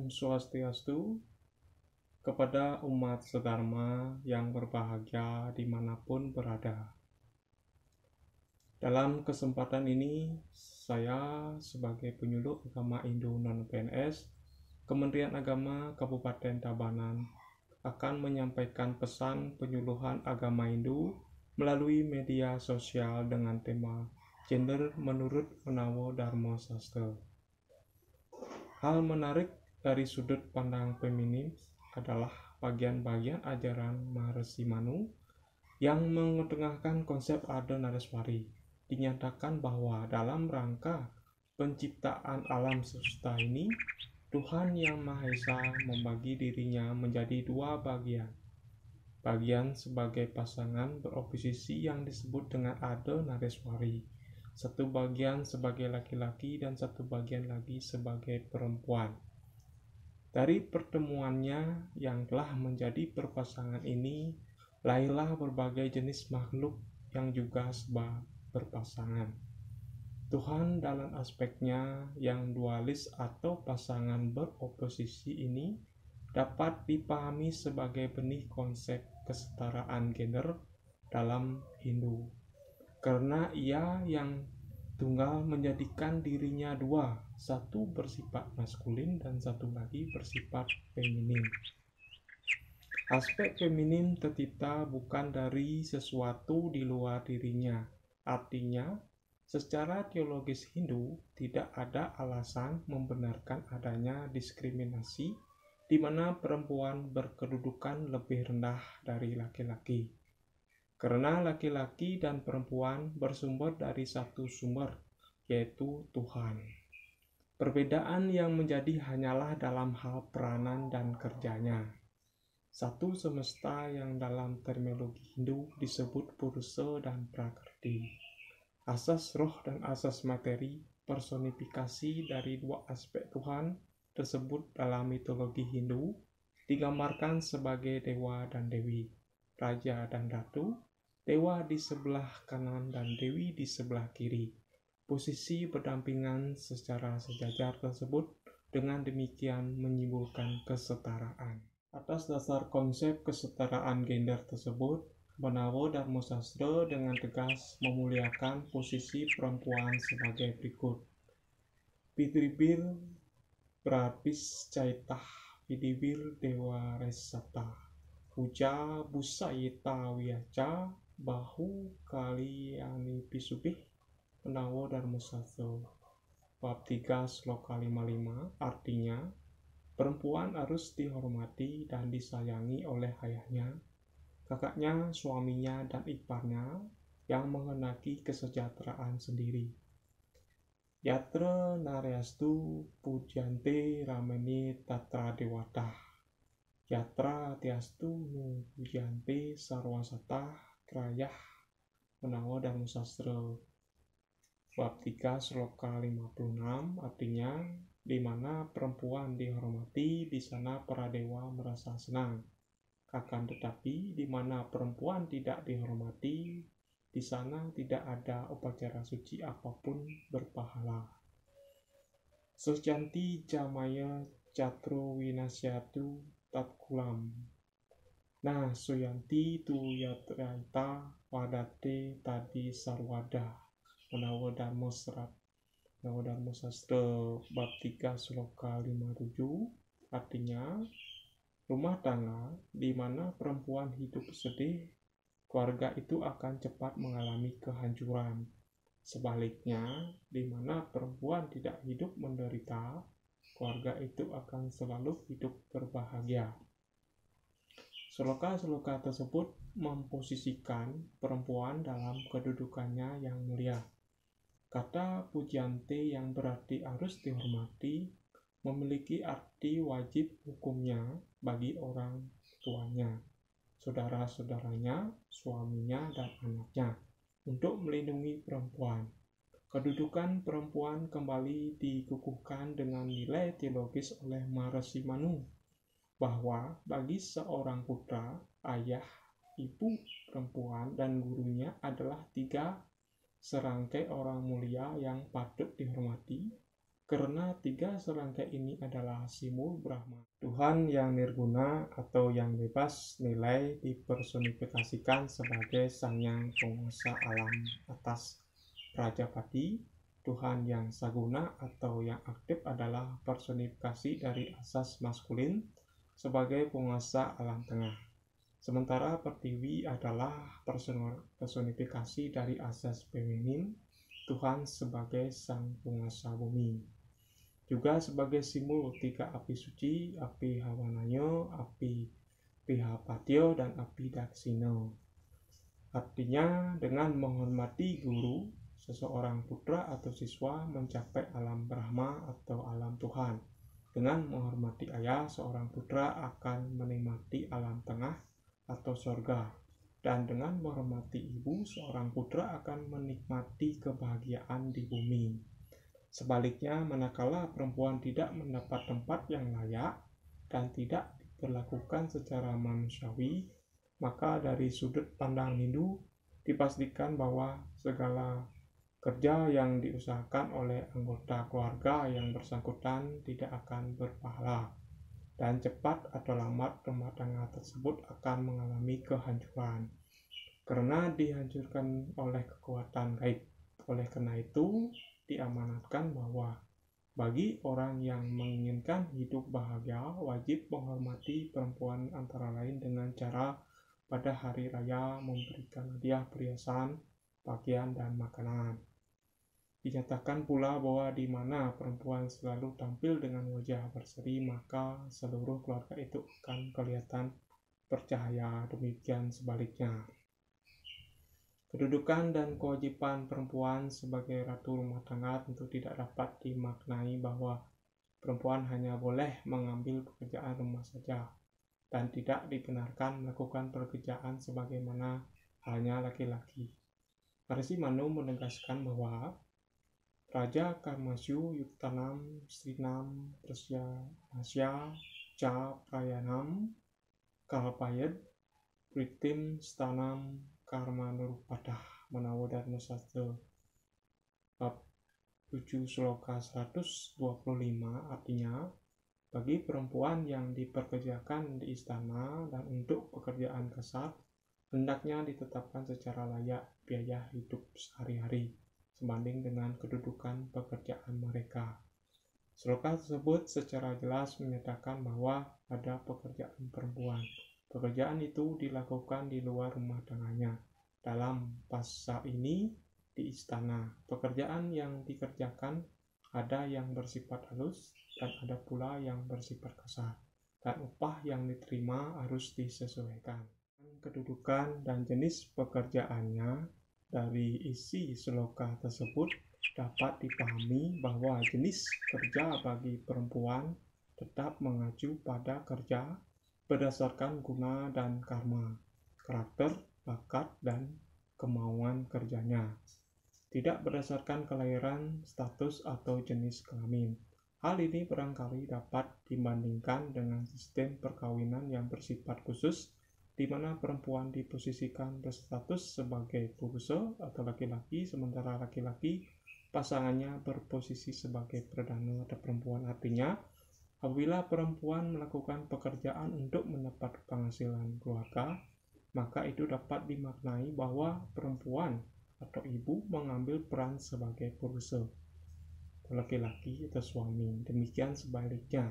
Om Swastiastu kepada umat sedharma yang berbahagia dimanapun berada. Dalam kesempatan ini, saya sebagai penyuluh agama Hindu non-PNS, Kementerian Agama Kabupaten Tabanan akan menyampaikan pesan penyuluhan agama Hindu melalui media sosial dengan tema Gender menurut Menawa Dharma Sastra. Hal menarik dari sudut pandang feminim adalah bagian-bagian ajaran Maharishi Manu yang mengetengahkan konsep Ardha Nareswari. Dinyatakan bahwa dalam rangka penciptaan alam semesta ini, Tuhan Yang Maha Esa membagi dirinya menjadi dua bagian. Bagian sebagai pasangan beroposisi yang disebut dengan Ardha Nareswari. Satu bagian sebagai laki-laki dan satu bagian lagi sebagai perempuan. Dari pertemuannya yang telah menjadi perpasangan ini, lahirlah berbagai jenis makhluk yang juga berpasangan. Tuhan dalam aspeknya yang dualis atau pasangan beroposisi ini dapat dipahami sebagai benih konsep kesetaraan gender dalam Hindu. Karena ia yang tunggal menjadikan dirinya dua, satu bersifat maskulin dan satu lagi bersifat feminin. Aspek feminin tercipta bukan dari sesuatu di luar dirinya. Artinya, secara teologis Hindu tidak ada alasan membenarkan adanya diskriminasi di mana perempuan berkedudukan lebih rendah dari laki-laki. Karena laki-laki dan perempuan bersumber dari satu sumber, yaitu Tuhan. Perbedaan yang menjadi hanyalah dalam hal peranan dan kerjanya. Satu semesta yang dalam terminologi Hindu disebut Purusha dan Prakriti. Asas roh dan asas materi, personifikasi dari dua aspek Tuhan tersebut dalam mitologi Hindu digambarkan sebagai dewa dan dewi, raja dan ratu, dewa di sebelah kanan dan dewi di sebelah kiri. Posisi berdampingan secara sejajar tersebut dengan demikian menyimpulkan kesetaraan. Atas dasar konsep kesetaraan gender tersebut, Menawa Dharma Sastra dengan tegas memuliakan posisi perempuan sebagai berikut. Pidribir Brabis Caitah Pidibir Dewa Resata Puja Busayita Wiyaca Bahu Kaliani Pisupih Menawa Dharma Sastra bab 3 sloka 55 artinya perempuan harus dihormati dan disayangi oleh ayahnya, kakaknya, suaminya, dan iparnya yang menghendaki kesejahteraan sendiri. Yatra Naryastu Pujante Ramani Tatra Dewata Yatra Tiastu Nu Pujante Sarwasata Krayah Menawa Dharma Sastra bab 3 sloka 56 artinya di mana perempuan dihormati, di sana para dewa merasa senang. Akan tetapi di mana perempuan tidak dihormati, di sana tidak ada upacara suci apapun berpahala. Sosjanti Jamaya Catro Winasyatu Tatkulam. Nah, Suyanti tu yatraita wadate tadi sarwada. Menawa Dharma Serat. Menawa Dharma Sastra bab 3 sloka 57 artinya rumah tangga di mana perempuan hidup sedih, keluarga itu akan cepat mengalami kehancuran. Sebaliknya, di mana perempuan tidak hidup menderita, keluarga itu akan selalu hidup berbahagia. Sloka-sloka tersebut memposisikan perempuan dalam kedudukannya yang mulia. Kata pujante yang berarti harus dihormati memiliki arti wajib hukumnya bagi orang tuanya, saudara-saudaranya, suaminya, dan anaknya untuk melindungi perempuan. Kedudukan perempuan kembali dikukuhkan dengan nilai teologis oleh Maharishi Manu bahwa bagi seorang putra, ayah, ibu perempuan, dan gurunya adalah tiga serangkai orang mulia yang patut dihormati Karena tiga serangkai ini adalah simul Brahma, Tuhan yang nirguna atau yang bebas nilai dipersonifikasikan sebagai sang yang penguasa alam atas Prajapati. Tuhan yang saguna atau yang aktif adalah personifikasi dari asas maskulin sebagai penguasa alam tengah. Sementara Pertiwi adalah personifikasi dari asas feminin, Tuhan sebagai sang penguasa bumi. Juga sebagai simbol tiga api suci, api Hawanaya, api Pihapatya, dan api Daksina. Artinya, dengan menghormati guru, seseorang putra atau siswa mencapai alam Brahma atau alam Tuhan. Dengan menghormati ayah, seorang putra akan menikmati alam tengah atau sorga. Dan dengan menghormati ibu, seorang putra akan menikmati kebahagiaan di bumi. Sebaliknya, manakala perempuan tidak mendapat tempat yang layak dan tidak diperlakukan secara manusiawi, maka dari sudut pandang Hindu dipastikan bahwa segala kerja yang diusahakan oleh anggota keluarga yang bersangkutan tidak akan berpahala, dan cepat atau lambat rumah tangga tersebut akan mengalami kehancuran karena dihancurkan oleh kekuatan gaib. Oleh karena itu, diamanatkan bahwa bagi orang yang menginginkan hidup bahagia, wajib menghormati perempuan antara lain dengan cara pada hari raya memberikan hadiah perhiasan, pakaian, dan makanan. Dinyatakan pula bahwa di mana perempuan selalu tampil dengan wajah berseri, maka seluruh keluarga itu akan kelihatan bercahaya. Demikian sebaliknya. Kedudukan dan kewajiban perempuan sebagai ratu rumah tangga tentu tidak dapat dimaknai bahwa perempuan hanya boleh mengambil pekerjaan rumah saja dan tidak dibenarkan melakukan pekerjaan sebagaimana halnya laki-laki. Maharishi Manu menegaskan bahwa Raja Karmasyu Yuktanam Srinam Prasya Ca Prayanam Kalpayat Pritim Stanam Karma Nurupadah Manawa Dharma Sastra bab 7 sloka 125. Artinya, bagi perempuan yang diperkerjakan di istana dan untuk pekerjaan kasar, hendaknya ditetapkan secara layak biaya hidup sehari-hari sebanding dengan kedudukan pekerjaan mereka. Sloka tersebut secara jelas menyatakan bahwa ada pekerjaan perempuan. Pekerjaan itu dilakukan di luar rumah tangganya. Dalam pasal ini, di istana, pekerjaan yang dikerjakan ada yang bersifat halus dan ada pula yang bersifat kasar. Dan upah yang diterima harus disesuaikan. Kedudukan dan jenis pekerjaannya dari isi sloka tersebut dapat dipahami bahwa jenis kerja bagi perempuan tetap mengacu pada kerja berdasarkan guna dan karma, karakter, bakat, dan kemauan kerjanya, tidak berdasarkan kelahiran, status, atau jenis kelamin. Hal ini barangkali dapat dibandingkan dengan sistem perkawinan yang bersifat khusus, di mana perempuan diposisikan berstatus sebagai purusa atau laki-laki, sementara laki-laki pasangannya berposisi sebagai perdana atau perempuan. Artinya, apabila perempuan melakukan pekerjaan untuk mendapat penghasilan keluarga, maka itu dapat dimaknai bahwa perempuan atau ibu mengambil peran sebagai purusa, laki-laki atau suami. Demikian sebaliknya,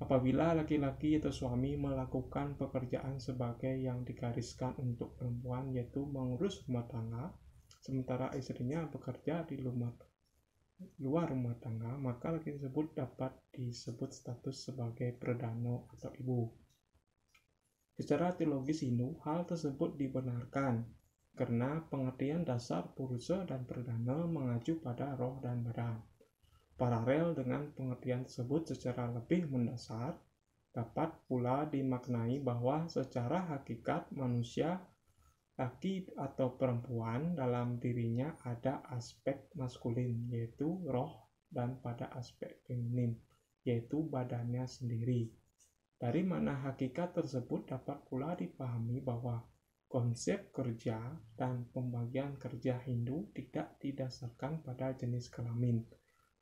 apabila laki-laki atau suami melakukan pekerjaan sebagai yang digariskan untuk perempuan, yaitu mengurus rumah tangga, sementara istrinya bekerja di luar rumah tangga, maka laki tersebut dapat disebut status sebagai perdana atau ibu. Secara teologis Hindu, hal tersebut dibenarkan karena pengertian dasar purusa dan perdana mengacu pada roh dan badan. Paralel dengan pengertian tersebut secara lebih mendasar, dapat pula dimaknai bahwa secara hakikat manusia, laki atau perempuan, dalam dirinya ada aspek maskulin, yaitu roh, dan pada aspek feminin, yaitu badannya sendiri. Dari mana hakikat tersebut dapat pula dipahami bahwa konsep kerja dan pembagian kerja Hindu tidak didasarkan pada jenis kelamin,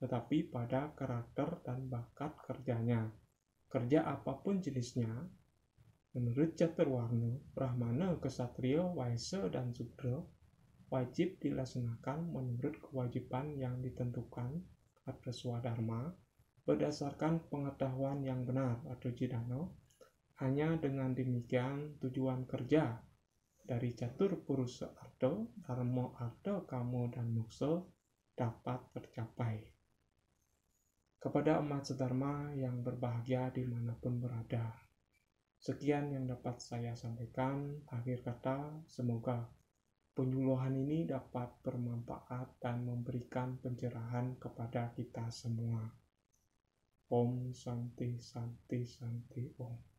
tetapi pada karakter dan bakat kerjanya. Kerja apapun jenisnya, menurut Caturwarna, Brahmana, Ksatria, Waisya, dan Sudra wajib dilaksanakan menurut kewajiban yang ditentukan atau swadharma berdasarkan pengetahuan yang benar atau jidana. Hanya dengan demikian tujuan kerja dari catur purusa artha, dharma, artha, kama, dan moksa dapat tercapai. Kepada umat sedharma yang berbahagia dimanapun berada, sekian yang dapat saya sampaikan. Akhir kata, semoga penyuluhan ini dapat bermanfaat dan memberikan pencerahan kepada kita semua. Om Santi Santi Santi Om.